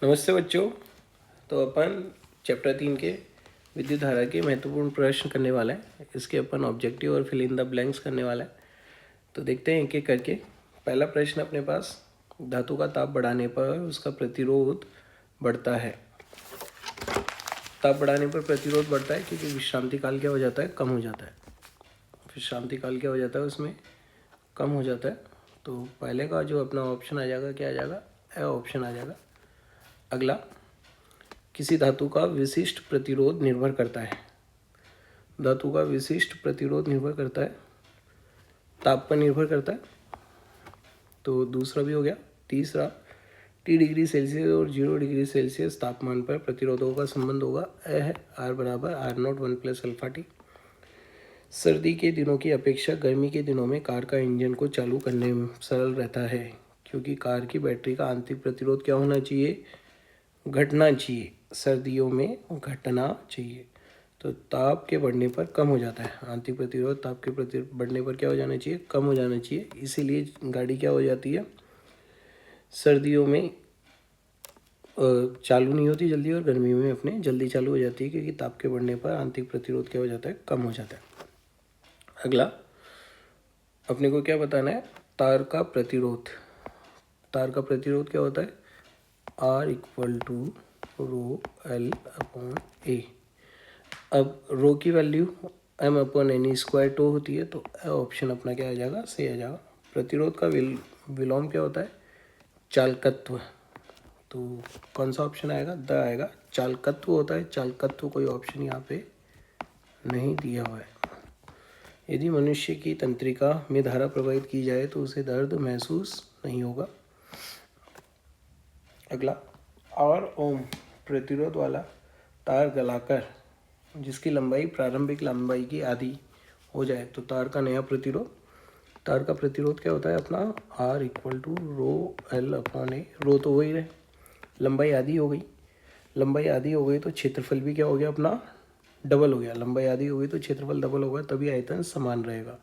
नमस्ते बच्चों। तो अपन चैप्टर 3 के विद्युत धारा के महत्वपूर्ण प्रश्न करने वाला है। इसके अपन ऑब्जेक्टिव और फिल इन द ब्लैंक्स करने वाला है। तो देखते हैं एक एक करके। पहला प्रश्न अपने पास, धातु का ताप बढ़ाने पर उसका प्रतिरोध बढ़ता है। ताप बढ़ाने पर प्रतिरोध बढ़ता है क्योंकि विश्रांति काल क्या हो जाता है, कम हो जाता है। विश्रांति काल क्या हो जाता है, उसमें कम हो जाता है। तो पहले का जो अपना ऑप्शन आ जाएगा, क्या आ जाएगा, ए ऑप्शन आ जाएगा। अगला, किसी धातु का विशिष्ट प्रतिरोध निर्भर करता है। धातु का विशिष्ट प्रतिरोध निर्भर करता है, ताप पर निर्भर करता है। तो दूसरा भी हो गया। तीसरा, T डिग्री सेल्सियस और 0 डिग्री सेल्सियस तापमान पर प्रतिरोधों का संबंध होगा। ए है R बराबर R0 1 प्लस अल्फा टी। सर्दी के दिनों की अपेक्षा गर्मी के दिनों में कार का इंजन को चालू करने में सरल रहता है, क्योंकि कार की बैटरी का आंतरिक प्रतिरोध क्या होना चाहिए, घटना चाहिए। सर्दियों में घटना चाहिए। तो ताप के बढ़ने पर कम हो जाता है। आंतरिक प्रतिरोध ताप के प्रति बढ़ने पर क्या हो जाना चाहिए, कम हो जाना चाहिए। इसीलिए गाड़ी क्या हो जाती है, सर्दियों में चालू नहीं होती जल्दी, और गर्मी में अपने जल्दी चालू हो जाती है, क्योंकि ताप के बढ़ने पर आंतरिक प्रतिरोध क्या हो जाता है, कम हो जाता है। अगला, अपने को क्या बताना है, तार का प्रतिरोध। तार का प्रतिरोध क्या होता है, R equal to rho L upon A. अब रो की value m upon N square tau होती है, तो ऑप्शन अपना क्या आ जाएगा, सही आ जाएगा। प्रतिरोध का विलोम क्या होता है, चालकत्व। तो कौन सा ऑप्शन आएगा, द आएगा। चालकत्व होता है, चालकत्व कोई ऑप्शन यहाँ पे नहीं दिया हुआ है। यदि मनुष्य की तंत्रिका में धारा प्रवाहित की जाए तो उसे दर्द महसूस नहीं होगा। अगला, और ओम प्रतिरोध वाला तार गलाकर जिसकी लंबाई प्रारंभिक लंबाई की आधी हो जाए तो तार का नया प्रतिरोध। तार का प्रतिरोध क्या होता है अपना, R equal to rho L upon A. Rho तो वही रहे, लंबाई आधी हो गई। लंबाई आधी हो गई तो क्षेत्रफल भी क्या हो गया अपना, डबल हो गया। लंबाई आधी हो गई तो क्षेत्रफल डबल होगा, तभी आयतन समान रहेगा।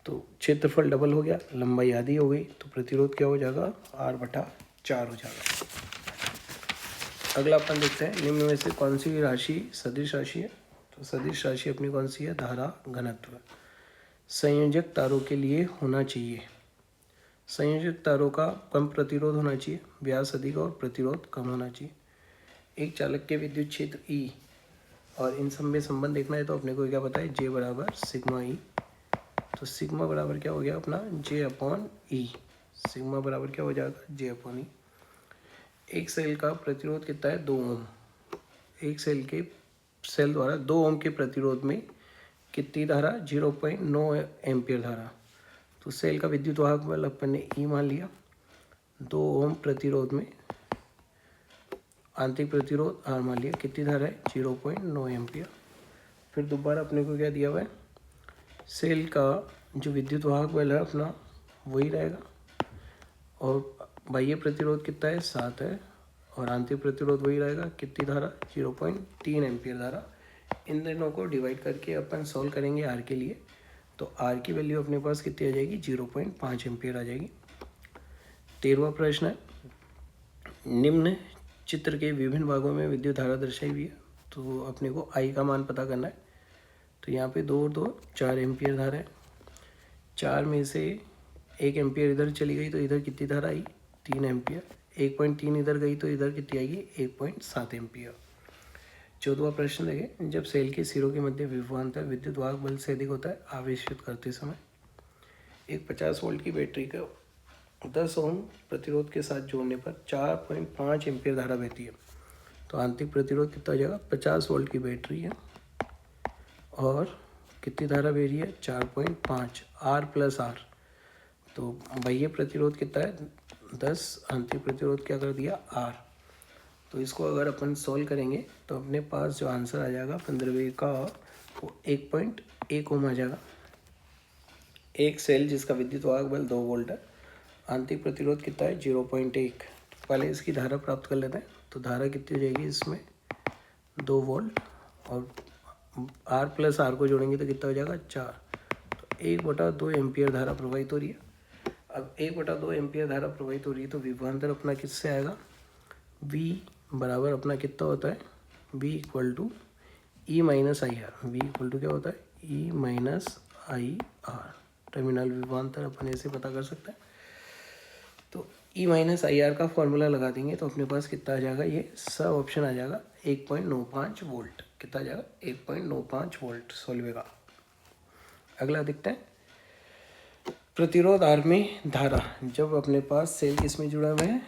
तो क्षेत्रफल डबल हो गया, लंबाई आधी हो गई, तो प्रतिरोध क्या हो जाएगा, R/4 हो जाएगा। अगला अपन देखते हैं, निम्न में से कौन सी राशि सदिश राशि है। तो सदिश राशि अपनी कौन सी है, धारा घनत्व। संयोजक तारों के लिए होना चाहिए। संयोजक तारों का कम प्रतिरोध होना चाहिए, व्यास अधिक और प्रतिरोध कम होना चाहिए। एक चालक के विद्युत क्षेत्र E और इन सब में संबंध देखना है, तो अपने को क्या पता है, J बराबर सिग्मा E। तो सिग्मा बराबर क्या हो गया अपना, J अपॉन E। सिग्मा बराबर क्या हो जाएगा, J अपॉन E। एक सेल का प्रतिरोध कितना है, 2 ओम। एक सेल द्वारा 2 ओम के प्रतिरोध में कितनी धारा, 0.9 एम्पियर धारा। तो सेल का विद्युत वाहक बल अपन ने E मान लिया। 2 ओम प्रतिरोध में आंतरिक प्रतिरोध R मान लिया। कितनी धारा है, 0.9 एम्पियर। फिर दोबारा अपने को क्या दिया हुआ है, सेल का जो विद्युत वाहक बल है अपना वही रहेगा, और बाह्य प्रतिरोध कितना है, 7 है, और आंतरिक प्रतिरोध वही रहेगा। कितनी धारा, 0.3 एम्पियर धारा। इन दोनों को डिवाइड करके अपन सॉल्व करेंगे R के लिए, तो R की वैल्यू अपने पास कितनी आ जाएगी, 0.5 एम्पियर आ जाएगी। 13वां प्रश्न है, निम्न चित्र के विभिन्न भागों में विद्युत धारा दर्शाई हुई है, तो अपने को I का मान पता करना है। तो यहाँ पे 2 और 2 4 एम्पियर धारा है। 4 में से 1 एम्पियर इधर चली गई तो इधर कितनी धारा आई, 3 एम्पियर। 1.3 इधर गई तो इधर कितनी आएगी, 1.7 एम्पियर। 14वां प्रश्न देखें, जब सेल के सिरों के मध्य विभवांतर विद्युत वाहक बल से अधिक होता है आवेशित करते समय, एक 50 वोल्ट की बैटरी को 10 ओम प्रतिरोध के साथ जोड़ने पर 4.5 एम्पियर धारा बहती है। तो आंतरिक प्रतिरोध कितना हो जाएगा, 50 वोल्ट की बैटरी है और कितनी धारा बह रही है, 4.5, R प्लस R। तो बाह्य प्रतिरोध कितना है, 10, आंतरिक प्रतिरोध क्या कर दिया, R। तो इसको अगर अपन सॉल्व करेंगे तो अपने पास जो आंसर आ जाएगा 15वें का, वो 1.1 ओम आ जाएगा। एक सेल जिसका विद्युत वाहक बल 2 वोल्ट है, आंतरिक प्रतिरोध कितना है, 0.1। तो पहले इसकी धारा प्राप्त कर लेते हैं। तो धारा कितनी हो जाएगी इसमें, 2 वोल्ट, और R प्लस R को जोड़ेंगे तो कितना हो जाएगा, 4। तो 1/2 एम्पियर धारा प्रवाहित हो रही है। अब 1/2 एम्पियर धारा प्रवाहित हो रही है तो विभवांतर अपना किससे आएगा, V बराबर अपना कितना होता है, V equal to E minus I R. V equal to क्या होता है, E minus I R. Terminal विभवांतर अपन ऐसे पता कर सकते हैं। तो E माइनस आई आर का फॉर्मूला लगा देंगे तो अपने पास कितना आ जाएगा, ये सब ऑप्शन आ जाएगा 1.95 वोल्ट। कितना आ जाएगा, 1.95 वोल्ट सॉल्व का। अगला देखते हैं, प्रतिरोध आर में धारा। जब अपने पास सेल किस में जुड़ा हुआ है,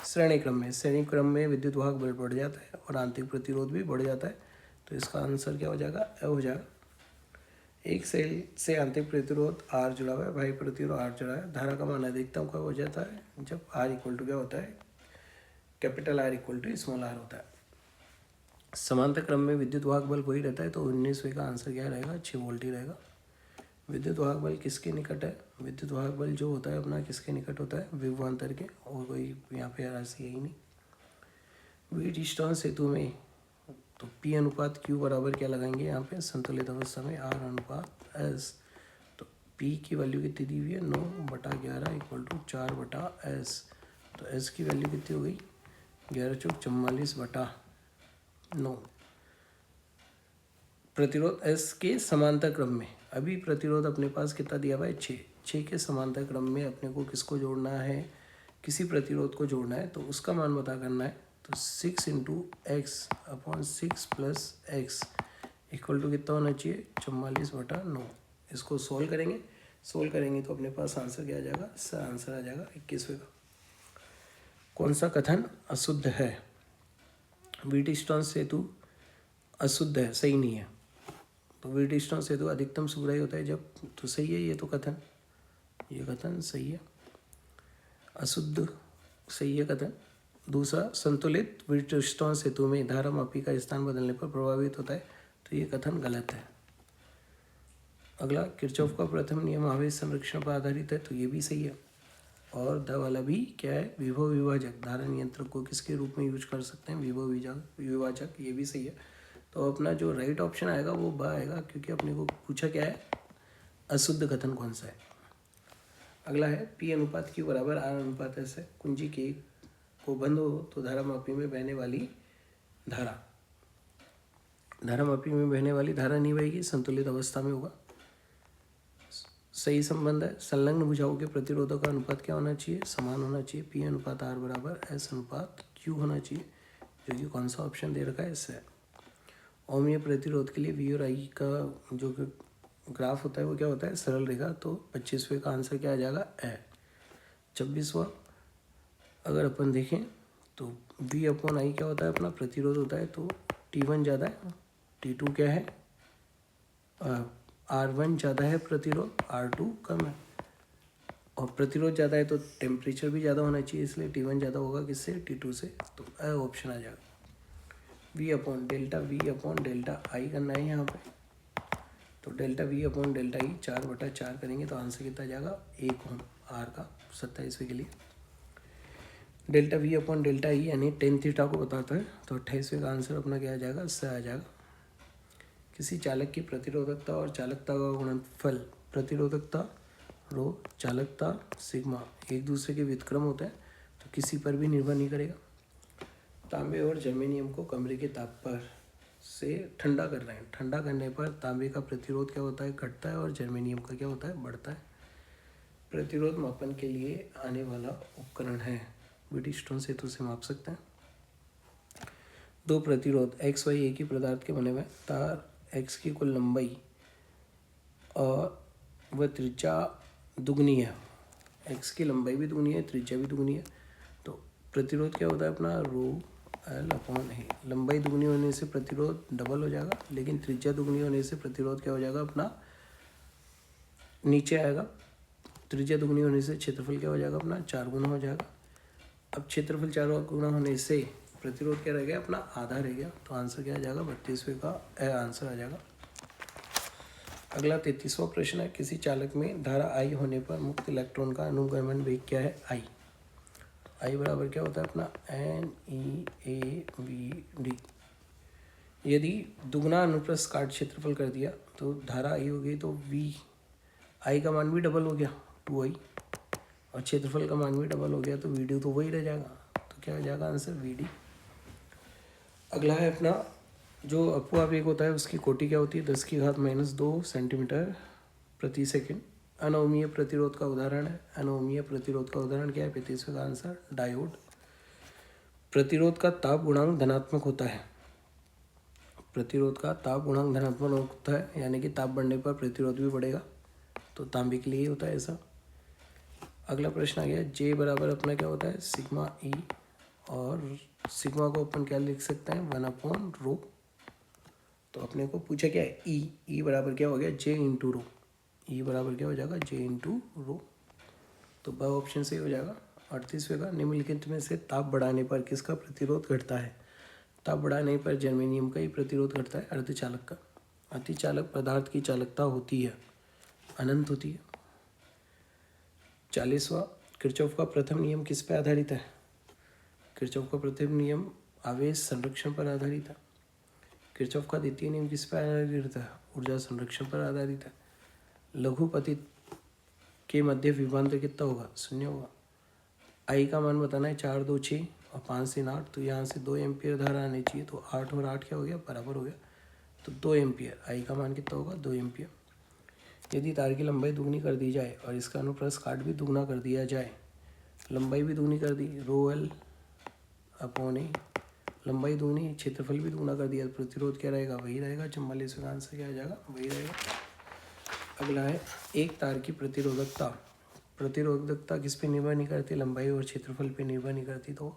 श्रेणी क्रम में। श्रेणी क्रम में विद्युत वाहक बल बढ़ जाता है और आंतरिक प्रतिरोध भी बढ़ जाता है। तो इसका आंसर क्या हो जाएगा, ए हो जाएगा। एक सेल से आंतरिक प्रतिरोध आर जुड़ा हुआ है, बाह्य प्रतिरोध आर जुड़ा है। धारा का मान अधिकतम कब हो जाता है, जब आर इक्वल टू क्या होता है, capital R equal to small R होता है। समांतर क्रम में विद्युत वाहक बल वही रहता है, तो 19वें का आंसर क्या रहेगा, 6 वोल्ट ही रहेगा। विद्युत वाहक बल किसके निकट है, विद्युत वाहक बल जो होता है अपना किसके निकट होता है, विभवांतर के। और कोई यहाँ पे राशि है ही नहीं। वीट स्टोन सेतु में तो P अनुपात Q बराबर क्या लगाएंगे यहाँ पे, संतुलित अवस्था में R अनुपात S। तो P की वैल्यू कितनी दी हुई है, 9/11 इक्वल टू 4/S। तो S की वैल्यू कितनी हो गई, 11 चौक 44/9। प्रतिरोध S के समांतर क्रम में, अभी प्रतिरोध अपने पास कितना दिया हुआ है, 6 के समांतर क्रम में अपने को किसको जोड़ना है, किसी प्रतिरोध को जोड़ना है। तो उसका मान पता करना है। तो 6 × x/6 + x इक्वल टू कितना होना चाहिए, 44/9। इसको सोल्व करेंगे तो अपने पास आंसर क्या आ जाएगा, आंसर आ जाएगा 21वें का। कौन सा कथन अशुद्ध है, व्हीटस्टोन सेतु अशुद्ध है, सही नहीं है। तो व्हीटस्टोन सेतु अधिकतम सुग्राही होता है जब, तो सही है ये तो कथन, ये कथन सही है। अशुद्ध सही है कथन। दूसरा, संतुलित व्हीटस्टोन सेतु में धारा मापी का स्थान बदलने पर प्रभावित होता है, तो ये कथन गलत है। अगला, किरचॉफ का प्रथम नियम आवेश संरक्षण पर आधारित है, तो ये भी सही है। और द वाला भी क्या है, विभव विभाजक, धारा नियंत्रक को किसके रूप में यूज कर सकते हैं, विभव विभाजक, ये भी सही है। तो अपना जो राइट ऑप्शन आएगा वो ब आएगा, क्योंकि अपने को पूछा क्या है, अशुद्ध कथन कौन सा है। अगला है P अनुपात Q बराबर R अनुपात S है। कुंजी के को बंद हो तो धारा मापी में बहने वाली धारा नहीं बहेगी, संतुलित अवस्था में होगा। सही संबंध है। संलग्न भुजाओं के प्रतिरोधों का अनुपात क्या होना चाहिए, समान होना चाहिए। P अनुपात R बराबर S अनुपात Q होना चाहिए, जो कि कौन सा ऑप्शन दे रखा है, इससे। ओमीय प्रतिरोध के लिए V और I का जो ग्राफ होता है वो क्या होता है, सरल रेखा। तो 25वें का आंसर क्या आ जाएगा, ए। 26वां अगर अपन देखें तो V/I क्या होता है, अपना प्रतिरोध होता है। तो T1 ज़्यादा है, T2 क्या है, R1 ज़्यादा है प्रतिरोध, R2 कम है। और प्रतिरोध ज़्यादा है तो टेम्परेचर भी ज़्यादा होना चाहिए, इसलिए T1 ज़्यादा होगा किससे, T2 से। तो ए ऑप्शन आ जाएगा। V/I करना है यहाँ पे। तो ΔV/ΔI 4/4 करेंगे तो आंसर कितना आ जाएगा, 1 ओम आर का 27वें के लिए। ΔV/ΔI यानी tan थीटा को बताता है। तो 28वें का आंसर अपना क्या आ जाएगा, इससे आ जाएगा। किसी चालक की प्रतिरोधकता और चालकता का गुणनफल, प्रतिरोधकता रो, चालकता सिग्मा, एक दूसरे के व्युत्क्रम होते हैं, तो किसी पर भी निर्भर नहीं करेगा। तांबे और जर्मेनियम को कमरे के ताप पर से ठंडा कर रहे हैं। ठंडा करने पर तांबे का प्रतिरोध क्या होता है, घटता है, और जर्मेनियम का क्या होता है, बढ़ता है। प्रतिरोध मापन के लिए आने वाला उपकरण है, व्हीटस्टोन सेतु से माप सकते हैं। दो प्रतिरोध XY एक ही पदार्थ के बने हुए, तार X की कुल लंबाई और वह त्रिज्या दुगनी है। X की लंबाई भी दुगनी है, त्रिज्या भी दुगनी है। तो प्रतिरोध क्या होता है अपना, ρL/A। लंबाई दुगनी होने से प्रतिरोध डबल हो जाएगा, लेकिन त्रिज्या दुगनी होने से प्रतिरोध क्या हो जाएगा अपना, नीचे आएगा। त्रिज्या दुगनी होने से क्षेत्रफल क्या हो जाएगा अपना, 4 गुना हो जाएगा। अब क्षेत्रफल 4 गुना होने से प्रतिरोध क्या रह गया अपना, आधा रह गया। तो आंसर क्या आ जाएगा, 32वें का आंसर आ जाएगा। अगला 33वां प्रश्न है, किसी चालक में धारा I होने पर मुक्त इलेक्ट्रॉन का अनुगमन वेग क्या है, I बराबर क्या होता है अपना, NeAVD। यदि दुगना अनुप्रस्थ काट क्षेत्रफल कर दिया तो धारा I हो गई, तो I का मान भी डबल हो गया 2I, और क्षेत्रफल का मान भी डबल हो गया, तो VD तो वही रह जाएगा। तो क्या हो जाएगा आंसर VD। अगला है अपना जो अपवावेग होता है उसकी कोटि क्या होती है 10⁻² सेंटीमीटर प्रति सेकंड। अनोमीय प्रतिरोध का उदाहरण है। अनोमीय प्रतिरोध का उदाहरण क्या है 35वें का आंसर डायोड। प्रतिरोध का ताप गुणांक धनात्मक होता है। प्रतिरोध का ताप गुणांक धनात्मक होता है यानी कि ताप बढ़ने पर प्रतिरोध भी बढ़ेगा, तो तांबे के लिए ही होता है ऐसा। अगला प्रश्न आ गया J बराबर अपना क्या होता है सिग्मा E, और सिग्मा को अपन क्या लिख सकते हैं 1/ρ। तो अपने को पूछा क्या है E बराबर क्या हो गया J इंटू रो। E बराबर क्या हो जाएगा J इंटू रो। तो ब ऑप्शन से हो जाएगा। 38वें का निम्नलिखित में से ताप बढ़ाने पर किसका प्रतिरोध घटता है। ताप बढ़ाने पर जर्मेनियम का ही प्रतिरोध घटता है, अर्धचालक का। अतिचालक पदार्थ की चालकता होती है अनंत होती है। 40वां किरचॉफ का प्रथम नियम किस पर आधारित है। किरचॉफ का प्रथम नियम आवेश संरक्षण पर आधारित है। किरचॉफ का द्वितीय नियम किस पर आधारित है, ऊर्जा संरक्षण पर आधारित है। लघुपतित के मध्य विभवांतर कितना होगा 0 होगा। आई का मान बताना है 4 2 6 और 5 3 8, तो यहाँ से 2 एम्पियर धारा आनी चाहिए, तो 8 और 8 क्या हो गया बराबर हो गया, तो 2 एम्पियर। आई का मान कितना होगा 2 एम्पियर। यदि तार की लंबाई दुगनी कर दी जाए और इसका अनुप्रस्थ काट भी दुगना कर दिया जाए, लंबाई भी दुगनी कर दी ρl/a, लंबाई दुगनी क्षेत्रफल भी दुगना कर दिया, प्रतिरोध क्या रहेगा वही रहेगा। 44 का आंसर क्या आ जाएगा वही रहेगा। अगला है एक तार की प्रतिरोधकता। प्रतिरोधकता किस पे निर्भर नहीं करती, लंबाई और क्षेत्रफल पे निर्भर नहीं करती, तो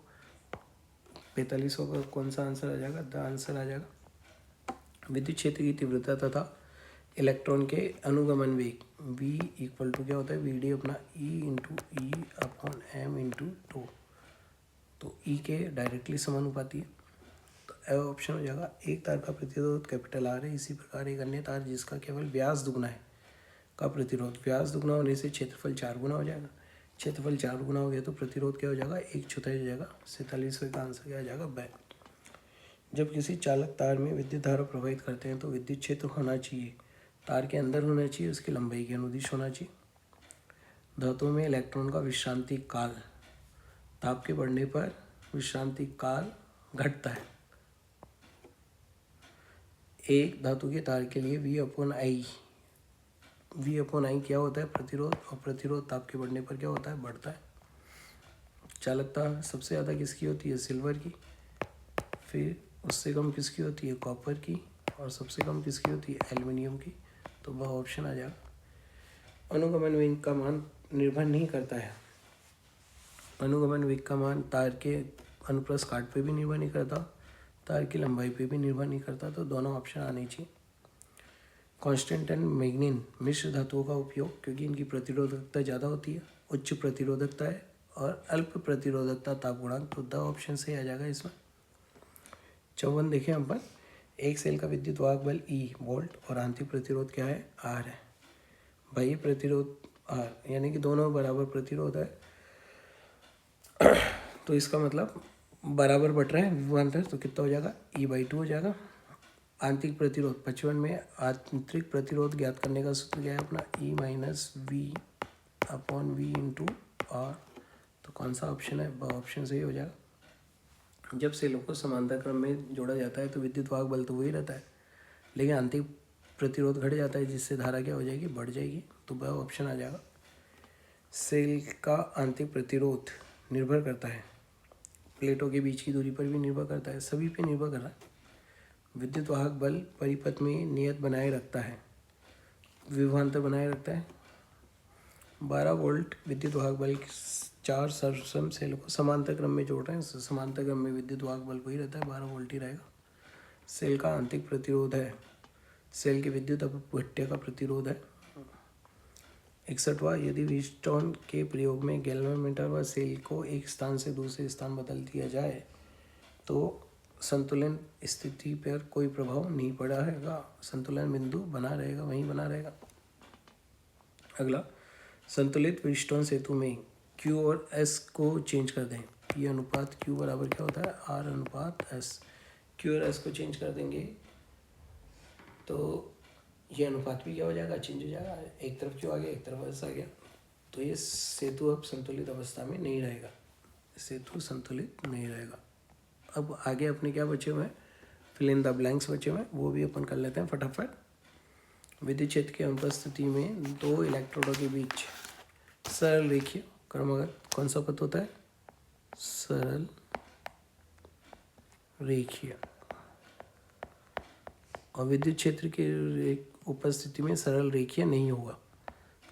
45 का कौन सा आंसर आ जाएगा, द आंसर आ जाएगा। विद्युत क्षेत्र की तीव्रता तथा इलेक्ट्रॉन के अनुगमन वेग V इक्वल टू क्या होता है VD अपना E into E/m into two, तो E के डायरेक्टली समानुपाती है, तो ए ऑप्शन हो जाएगा। एक तार का प्रतिरोध कैपिटल R है, इसी प्रकार एक अन्य तार जिसका केवल व्यास दुगना है का प्रतिरोध, व्यास दुगना होने से क्षेत्रफल 4 गुना हो जाएगा। क्षेत्रफल 4 गुना हो गया तो प्रतिरोध क्या हो जाएगा 1/4 हो जाएगा। 47वें का आंसर क्या आ जाएगा ब। जब किसी चालक तार में विद्युत धारा प्रवाहित करते हैं तो विद्युत क्षेत्र होना चाहिए, तार के अंदर होना चाहिए, उसकी लंबाई के अनुदिश होना चाहिए। धातुओं में इलेक्ट्रॉन का विश्रांति काल, ताप के बढ़ने पर विश्रांति काल घटता है। एक धातु के तार के लिए V/I क्या होता है प्रतिरोध, और प्रतिरोध ताप के बढ़ने पर क्या होता है बढ़ता है। चालकता सबसे ज़्यादा किसकी होती है सिल्वर की, फिर उससे कम किसकी होती है कॉपर की, और सबसे कम किसकी होती है एल्युमिनियम की, तो वह ऑप्शन आ जाएगा। अनुगमन वेग का मान निर्भर नहीं करता है। अनुगमन वेग का मान तार के अनुप्रस्थ काट पे भी निर्भर नहीं करता, तार की लंबाई पे भी निर्भर नहीं करता, तो दोनों ऑप्शन आने चाहिए। कांस्टेंट एंड मैग्नीन मिश्र धातुओं का उपयोग, क्योंकि इनकी प्रतिरोधकता ज़्यादा होती है, उच्च प्रतिरोधकता है और अल्प प्रतिरोधकता ताप गुणांक, तो द ऑप्शन से आ जाएगा इसमें। 54 देखें अपन, एक सेल का विद्युत वाहक बल E वोल्ट और आंतरिक प्रतिरोध क्या है R है। बाह्य प्रतिरोध R यानी कि दोनों बराबर प्रतिरोध है, तो इसका मतलब बराबर बट रहे हैं विभवांतर, तो कितना हो जाएगा E/2 हो जाएगा। आंतरिक प्रतिरोध 55 में आंतरिक प्रतिरोध ज्ञात करने का सूत्र क्या है अपना E-V/V इंटू R, तो कौन सा ऑप्शन है ऑप्शन सही हो जाएगा। जब सेलों को समांतर क्रम में जोड़ा जाता है तो विद्युत वाहक बल तो वही रहता है, लेकिन आंतरिक प्रतिरोध घट जाता है जिससे धारा क्या हो जाएगी बढ़ जाएगी, तो वह ऑप्शन आ जाएगा। सेल का आंतरिक प्रतिरोध निर्भर करता है, प्लेटों के बीच की दूरी पर भी निर्भर करता है, सभी पे निर्भर कर रहा है। विद्युत वाहक बल परिपथ में नियत बनाए रखता है, विभवांतर बनाए रखता है। 12 वोल्ट विद्युत वाहक बल 4 सर्वसम सेल को समांतर क्रम में जोड़ रहे हैं, समांतर क्रम में विद्युत वाहक बल वही रहता है 12 वोल्ट ही रहेगा। सेल का आंतरिक प्रतिरोध है, सेल के विद्युत अपघट्य का प्रतिरोध है। 61वां, यदि व्हीटस्टोन के प्रयोग में गैल्वेनोमीटर व सेल को एक स्थान से दूसरे स्थान बदल दिया जाए तो संतुलन स्थिति पर कोई प्रभाव नहीं पड़ा रहेगा, संतुलन बिंदु बना रहेगा, वहीं बना रहेगा। अगला, संतुलित व्हीटस्टोन सेतु में Q और S को चेंज कर दें, P अनुपात Q बराबर क्या होता है R अनुपात S। Q और S को चेंज कर देंगे तो ये अनुपात भी क्या हो जाएगा चेंज हो जाएगा, एक तरफ Q आ गया एक तरफ S आ गया, तो ये सेतु अब संतुलित अवस्था में नहीं रहेगा, सेतु संतुलित नहीं रहेगा। अब आगे अपने क्या बचे हुए हैं, फिल इन द ब्लैंक्स बचे हुए हैं, वो भी अपन कर लेते हैं फटाफट। विद्युत क्षेत्र की अनुपस्थिति में दो इलेक्ट्रोडों के बीच सरल रेखीय क्रमागत कौन सा पथ होता है, सरल रेखीय। और विद्युत क्षेत्र की उपस्थिति में सरल रेखीय नहीं होगा,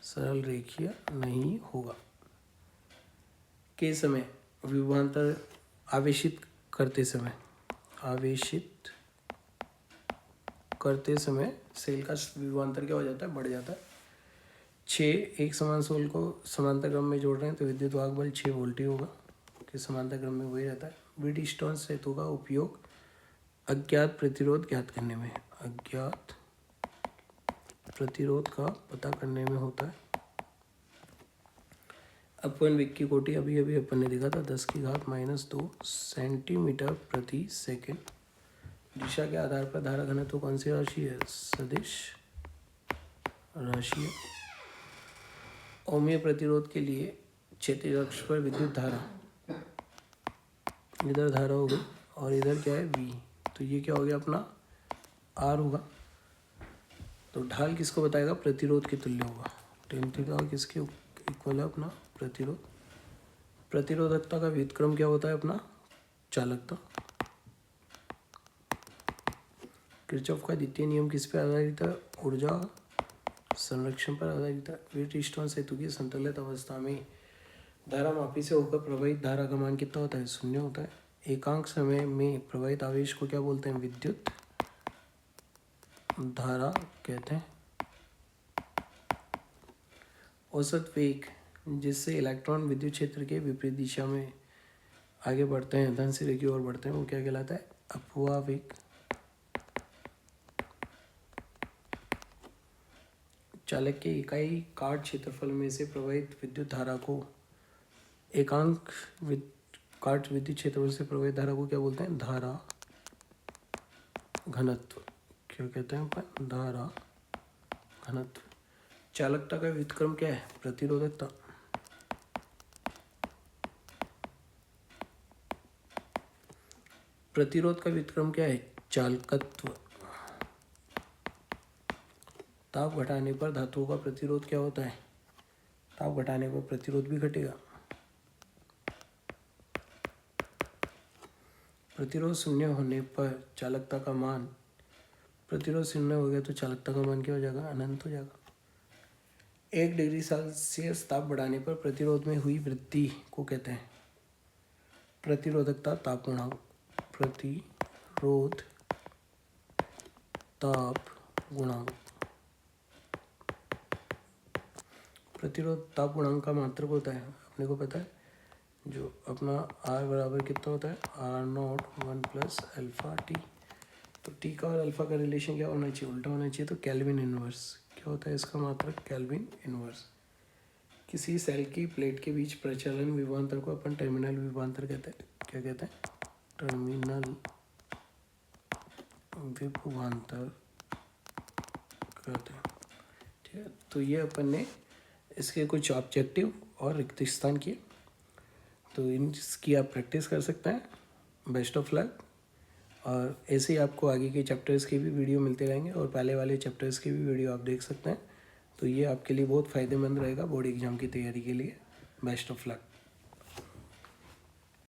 सरल रेखीय नहीं होगा। के समय विभवांतर आवेशित करते समय सेल का विभवांतर क्या हो जाता है, बढ़ जाता है। 6 एक समान सोल को समांतर क्रम में जोड़ रहे हैं तो विद्युत वाहक बल 6 वोल्ट ही होगा, कि समांतर क्रम में वही रहता है। व्हीटस्टोन सेतु का उपयोग अज्ञात प्रतिरोध ज्ञात करने में, अज्ञात प्रतिरोध का पता करने में होता है। अपवन वेग की कोटि अभी अभी अपन ने देखा था 10⁻² सेंटीमीटर प्रति सेकेंड। दिशा के आधार पर धारा घनत्व कौन सी राशि है, सदिश राशि है। ओमीय प्रतिरोध के लिए क्षैतिज अक्ष पर विद्युत धारा, इधर धारा हो गई और इधर क्या है V, तो ये क्या हो गया अपना R होगा। तो ढाल किसको बताएगा, प्रतिरोध के तुल्य होगा। tan थीटा किसके इक्वल है अपना, प्रतिरोध। प्रतिरोधकता का व्युत्क्रम क्या होता है अपना, चालकता। किरचॉफ का द्वितीय नियम किस पर आधारित है, ऊर्जा संरक्षण पर आधारित है। व्हीटस्टोन सेतु की संतुलित अवस्था में धारा मापी से होकर प्रवाहित धारा का मान कितना होता है, 0 होता है। एकांक समय में प्रवाहित आवेश को क्या बोलते हैं, विद्युत धारा कहते हैं। औसत वेग जिससे इलेक्ट्रॉन विद्युत क्षेत्र के विपरीत दिशा में आगे बढ़ते हैं, धन सिरे की ओर बढ़ते हैं, वो क्या कहलाता है, अपवाह वेग। चालक के इकाई काट क्षेत्रफल में से प्रवाहित विद्युत धारा को एकांक काट विद्युत क्षेत्रफल से प्रवाहित धारा को क्या बोलते हैं, धारा घनत्व। क्या कहते हैं अपन, धारा घनत्व। चालकता का व्युत्क्रम क्या है, प्रतिरोधकता। प्रतिरोध का व्युत्क्रम क्या है, चालकत्व। ताप घटाने पर धातुओं का प्रतिरोध क्या होता है, ताप घटाने पर प्रतिरोध भी घटेगा। प्रतिरोध 0 होने पर चालकता का मान, प्रतिरोध 0 हो गया तो चालकता का मान क्या हो जाएगा, अनंत हो जाएगा। 1 डिग्री सेल्सियस ताप बढ़ाने पर प्रतिरोध में हुई वृद्धि को कहते हैं प्रतिरोधकता ताप गुणांक। प्रतिरोध ताप गुणांक। प्रतिरोध ताप गुणांक का मात्रक होता है, अपने को पता है, जो अपना R बराबर कितना होता है, R0 1 + अल्फा t। तो t का और अल्फा का रिलेशन क्या होना चाहिए, उल्टा होना चाहिए। तो केल्विन इनवर्स क्या होता है इसका मात्रक, केल्विन इनवर्स। किसी सेल की प्लेट के बीच प्रचलन विभवांतर को अपन टर्मिनल विभवांतर कहते हैं। क्या कहते हैं, टर्मिनल विभवांतर कहते हैं। ठीक है, तो ये अपन ने इसके कुछ ऑब्जेक्टिव और रिक्त स्थान किए, तो इनकी आप प्रैक्टिस कर सकते हैं। Best of luck. और ऐसे ही आपको आगे के चैप्टर्स के भी वीडियो मिलते रहेंगे और पहले वाले चैप्टर्स के भी वीडियो आप देख सकते हैं। तो ये आपके लिए बहुत फ़ायदेमंद रहेगा बोर्ड एग्ज़ाम की तैयारी के लिए। Best of luck.